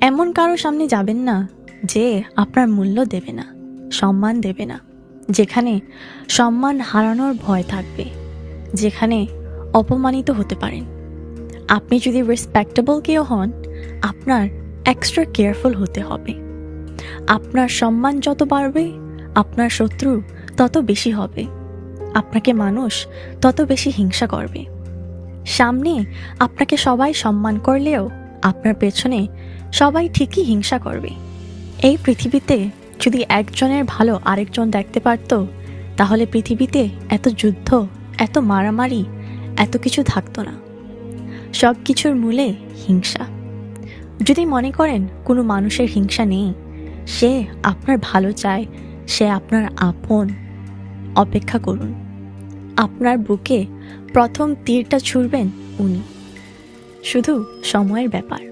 এমন কারো সামনে যাবেন না যে আপনার মূল্য দেবে না, সম্মান দেবে না, যেখানে সম্মান হারানোর ভয় থাকবে, যেখানে অপমানিত হতে পারেন। আপনি যদি রেসপেক্টেবল কেউ হন, আপনার এক্সট্রা কেয়ারফুল হতে হবে। আপনার সম্মান যত বাড়বে, আপনার শত্রু তত বেশি হবে, আপনাকে মানুষ তত বেশি হিংসা করবে। সামনে আপনাকে সবাই সম্মান করলেও আপনার পেছনে সবাই ঠিকই হিংসা করবে। এই পৃথিবীতে যদি একজনের ভালো আরেকজন দেখতে পারত, তাহলে পৃথিবীতে এত যুদ্ধ, এত মারামারি, এত কিছু থাকতো না। সব কিছুর মূলে হিংসা। যদি মনে করেন কোনো মানুষের হিংসা নেই, সে আপনার ভালো চায়, সে আপনার আপন, অপেক্ষা করুন। আপনার বুকে প্রথম তীরটা ছুঁড়বেন উনি। শুধু সময়ের ব্যাপার।